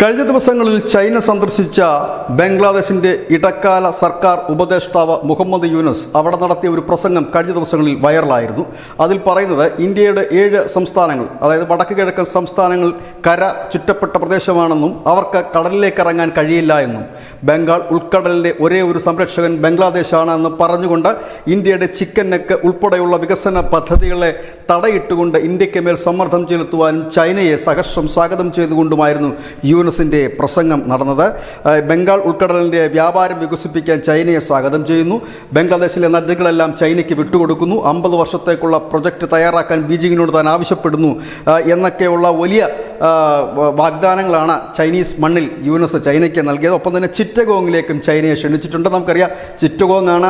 കഴിഞ്ഞ ദിവസങ്ങളിൽ ചൈന സന്ദർശിച്ച ബംഗ്ലാദേശിന്റെ ഇടക്കാല സർക്കാർ ഉപദേഷ്ടാവ് മുഹമ്മദ് യൂനസ് അവിടെ നടത്തിയ ഒരു പ്രസംഗം കഴിഞ്ഞ ദിവസങ്ങളിൽ വൈറലായിരുന്നു. അതിൽ പറയുന്നത് ഇന്ത്യയുടെ 7 സംസ്ഥാനങ്ങൾ, അതായത് വടക്ക് കിഴക്കൻ സംസ്ഥാനങ്ങൾ കര ചുറ്റപ്പെട്ട പ്രദേശമാണെന്നും അവർക്ക് കടലിലേക്ക് ഇറങ്ങാൻ കഴിയില്ല എന്നും ബംഗാൾ ഉൾക്കടലിന്റെ ഒരേ ഒരു സംരക്ഷകൻ ബംഗ്ലാദേശാണെന്ന് പറഞ്ഞുകൊണ്ട് ഇന്ത്യയുടെ ചിക്കൻ നെക്ക് ഉൾപ്പെടെയുള്ള വികസന പദ്ധതികളെ തടയിട്ടുകൊണ്ട് ഇന്ത്യക്ക് മേൽ സമ്മർദ്ദം ചെലുത്തുവാനും ചൈനയെ സഹർഷം സ്വാഗതം ചെയ്തുകൊണ്ടുമായിരുന്നു യൂനസിൻ്റെ പ്രസംഗം നടന്നത്. ബംഗാൾ ഉൾക്കടലിൻ്റെ വ്യാപാരം വികസിപ്പിക്കാൻ ചൈനയെ സ്വാഗതം ചെയ്യുന്നു. ബംഗ്ലാദേശിലെ നദികളെല്ലാം ചൈനയ്ക്ക് വിട്ടുകൊടുക്കുന്നു. 50 വർഷത്തേക്കുള്ള പ്രൊജക്റ്റ് തയ്യാറാക്കാൻ ബീജിങ്ങിനോട് താൻ ആവശ്യപ്പെടുന്നു എന്നൊക്കെയുള്ള വലിയ വാഗ്ദാനങ്ങളാണ് ചൈനീസ് മണ്ണിൽ യൂനസ് ചൈനയ്ക്ക് നൽകിയത്. ഒപ്പം തന്നെ ചിറ്റഗോങ്ങിലേക്കും ചൈനയെ ക്ഷണിച്ചിട്ടുണ്ട്. നമുക്കറിയാം, ചിറ്റഗോങ് ആണ്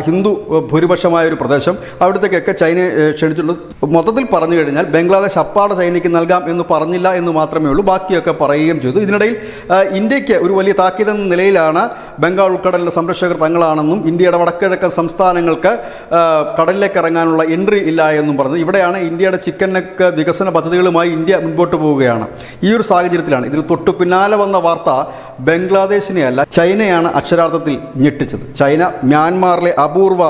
ഹിന്ദു ഭൂരിപക്ഷമായ ഒരു പ്രദേശം. അവിടത്തേക്കൊക്കെ ചൈനയെ ക്ഷണിച്ചിട്ടുണ്ട്. മൊത്തത്തിൽ പറഞ്ഞു കഴിഞ്ഞാൽ ബംഗ്ലാദേശ് അപ്പാടെ ചൈനയ്ക്ക് നൽകാം എന്ന് പറഞ്ഞില്ല എന്ന് മാത്രമേ ഉള്ളൂ, ബാക്കിയൊക്കെ പറയുകയും ചെയ്തു. ഇതിനിടയിൽ ഇന്ത്യക്ക് ഒരു വലിയ താക്കീതെന്ന നിലയിലാണ് ബംഗാൾ ഉൾക്കടലിലെ സംരക്ഷകർ തങ്ങളാണെന്നും ഇന്ത്യയുടെ വടക്കിഴക്കൻ സംസ്ഥാനങ്ങൾക്ക് കടലിലേക്ക് ഇറങ്ങാനുള്ള എൻട്രി ഇല്ല എന്നും പറഞ്ഞു. ഇവിടെയാണ് ഇന്ത്യയുടെ ചിക്കൻ നെക്ക് വികസന പദ്ധതികളുമായി ഇന്ത്യ മുൻപോട്ട് പോവുകയാണ്. ഈ ഒരു സാഹചര്യത്തിലാണ് ഇതിന് തൊട്ടു പിന്നാലെ വന്ന വാർത്ത ബംഗ്ലാദേശിനെ അല്ല, ചൈനയാണ് അക്ഷരാർത്ഥത്തിൽ ഞെട്ടിച്ചത്. ചൈന മ്യാൻമാറിലെ അപൂർവ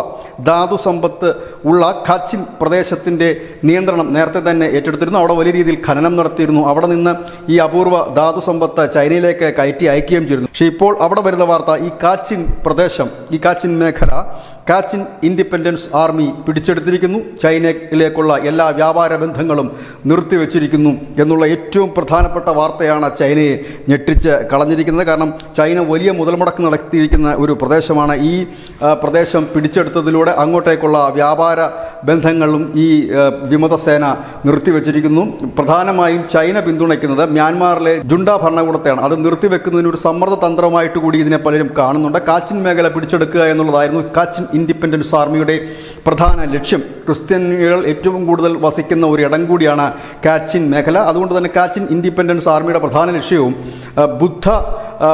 ധാതു സമ്പത്ത് ഉള്ള ഖാച്ചിൻ പ്രദേശത്തിൻ്റെ നിയന്ത്രണം നേരത്തെ തന്നെ ഏറ്റെടുത്തിരുന്നു. അവിടെ വലിയ രീതിയിൽ ഖനനം നടത്തിയിരുന്നു. അവിടെ നിന്ന് ഈ അപൂർവ ധാതു സമ്പത്ത് ചൈനയിലേക്ക് കയറ്റി അയക്കുകയും ചെയ്തിരുന്നു. പക്ഷേ ഇപ്പോൾ അവിടെ വരുന്ന വാർത്ത, ഈ കാച്ചിൻ പ്രദേശം, ഈ കാച്ചിൻ മേഖല കാച്ചിൻ ഇൻഡിപെൻഡൻസ് ആർമി പിടിച്ചെടുത്തിരിക്കുന്നു. ചൈനയിലേക്കുള്ള എല്ലാ വ്യാപാര ബന്ധങ്ങളും നിർത്തിവെച്ചിരിക്കുന്നു എന്നുള്ള ഏറ്റവും പ്രധാനപ്പെട്ട വാർത്തയാണ് ചൈനയെ ഞെട്ടിച്ച് കളഞ്ഞിരിക്കുന്നത്. കാരണം ചൈന വലിയ മുതൽ മുടക്ക് നടത്തിയിരിക്കുന്ന ഒരു പ്രദേശമാണ്. ഈ പ്രദേശം പിടിച്ചെടുത്തതിലൂടെ അങ്ങോട്ടേക്കുള്ള വ്യാപാര ബന്ധങ്ങളും ഈ വിമതസേന നിർത്തിവെച്ചിരിക്കുന്നു. പ്രധാനമായും ചൈന പിന്തുണയ്ക്കുന്നത് മ്യാൻമാറിലെ ജുണ്ട ഭരണകൂടത്തെയാണ്. അത് നിർത്തിവെക്കുന്നതിന് ഒരു സമ്മർദ്ദ തന്ത്രമായിട്ട് കൂടി ഇതിനെ പലരും കാണുന്നുണ്ട്. കാച്ചിൻ മേഖല പിടിച്ചെടുക്കുക എന്നുള്ളതായിരുന്നു കാച്ചിൻ ഇൻഡിപെൻഡൻസ് ആർമിയുടെ പ്രധാന ലക്ഷ്യം. ക്രിസ്ത്യാനികൾ ഏറ്റവും കൂടുതൽ വസിക്കുന്ന ഒരു ഇടം കൂടിയാണ് കാച്ചിൻ മേഖല. അതുകൊണ്ട് തന്നെ കാച്ചിൻ ഇൻഡിപെൻഡൻസ് ആർമിയുടെ പ്രധാന ലക്ഷ്യവും ബുദ്ധ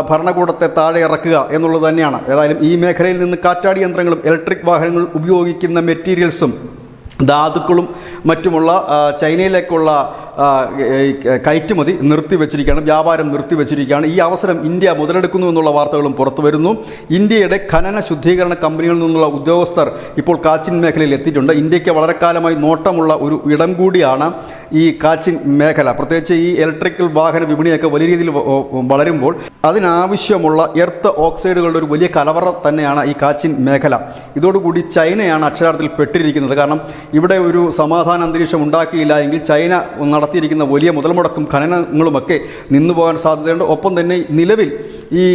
ഭരണകൂടത്തെ താഴെ ഇറക്കുക എന്നുള്ളത് തന്നെയാണ്. ഏതായാലും ഈ മേഖലയിൽ നിന്ന് കാറ്റാടി യന്ത്രങ്ങളും ഇലക്ട്രിക് വാഹനങ്ങൾ ഉപയോഗിക്കുന്ന മെറ്റീരിയൽസും ധാതുക്കളും മറ്റുമുള്ള ചൈനയിലേക്കുള്ള കയറ്റുമതി നിർത്തിവെച്ചിരിക്കുകയാണ്, വ്യാപാരം നിർത്തിവെച്ചിരിക്കുകയാണ്. ഈ അവസരം ഇന്ത്യ മുതലെടുക്കുന്നു എന്നുള്ള വാർത്തകളും പുറത്തു വരുന്നു. ഇന്ത്യയുടെ ഖനന ശുദ്ധീകരണ കമ്പനികളിൽ നിന്നുള്ള ഉദ്യോഗസ്ഥർ ഇപ്പോൾ കാച്ചിൻ മേഖലയിൽ എത്തിയിട്ടുണ്ട്. ഇന്ത്യക്ക് വളരെ കാലമായി നോട്ടമുള്ള ഒരു ഇടം കൂടിയാണ് ഈ കാച്ചിൻ മേഖല. പ്രത്യേകിച്ച് ഈ ഇലക്ട്രിക്കൽ വാഹന വിപണിയൊക്കെ വലിയ രീതിയിൽ വളരുമ്പോൾ അതിനാവശ്യമുള്ള എർത്ത് ഓക്സൈഡുകളുടെ ഒരു വലിയ കലവറ തന്നെയാണ് ഈ കാച്ചിൻ മേഖല. ഇതോടുകൂടി ചൈനയാണ് അക്ഷരാർത്ഥത്തിൽ പെട്ടിരിക്കുന്നത്. കാരണം ഇവിടെ ഒരു സമാധാന അന്തരീക്ഷം ഉണ്ടാക്കിയില്ല എങ്കിൽ ചൈന നടത്തിയിരിക്കുന്ന വലിയ മുതൽ മുടക്കും ഖനനങ്ങളുമൊക്കെ നിന്നുപോകാൻ സാധ്യതയുണ്ട്. ഒപ്പം തന്നെ നിലവിൽ ഈ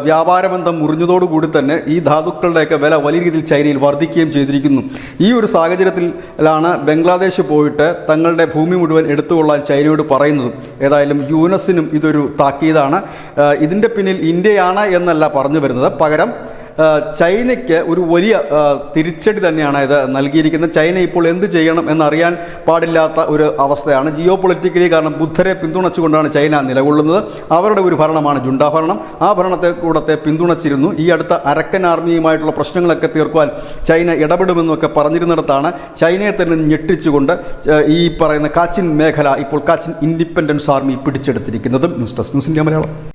വ്യാപാരബന്ധം മുറിഞ്ഞതോടുകൂടി തന്നെ ഈ ധാതുക്കളുടെയൊക്കെ വില വലിയ രീതിയിൽ ചൈനയിൽ വർദ്ധിക്കുകയും ചെയ്തിരിക്കുന്നു. ഈ ഒരു സാഹചര്യത്തിലാണ് ബംഗ്ലാദേശ് പോയിട്ട് തങ്ങളുടെ ഭൂമി മുഴുവൻ എടുത്തുകൊള്ളാൻ ചൈനയോട് പറയുന്നതും. ഏതായാലും യൂനസിനും ഇതൊരു താക്കീതാണ്. ഇതിൻ്റെ പിന്നിൽ ഇന്ത്യയാണ് എന്നല്ല പറഞ്ഞു വരുന്നത്, പകരം ചൈനയ്ക്ക് ഒരു വലിയ തിരിച്ചടി തന്നെയാണ് ഇത് നൽകിയിരിക്കുന്നത്. ചൈന ഇപ്പോൾ എന്ത് ചെയ്യണം എന്നറിയാൻ പാടില്ലാത്ത ഒരു അവസ്ഥയാണ് ജിയോ പൊളിറ്റിക്കലി. കാരണം ബുദ്ധരെ പിന്തുണച്ചുകൊണ്ടാണ് ചൈന നിലകൊള്ളുന്നത്. അവരുടെ ഒരു ഭരണമാണ് ജുണ്ട ഭരണം. ആ ഭരണത്തെ പിന്തുണച്ചിരുന്നു. ഈ അടുത്ത അരക്കൻ ആർമിയുമായിട്ടുള്ള പ്രശ്നങ്ങളൊക്കെ തീർക്കുവാൻ ചൈന ഇടപെടുമെന്നൊക്കെ പറഞ്ഞിരുന്നിടത്താണ് ചൈനയെ തന്നെ ഞെട്ടിച്ചുകൊണ്ട് ഈ പറയുന്ന കാച്ചിൻ മേഖല ഇപ്പോൾ കാച്ചിൻ ഇൻഡിപെൻഡൻസ് ആർമി പിടിച്ചെടുത്തിരിക്കുന്നത്. News desk news India Malayalam.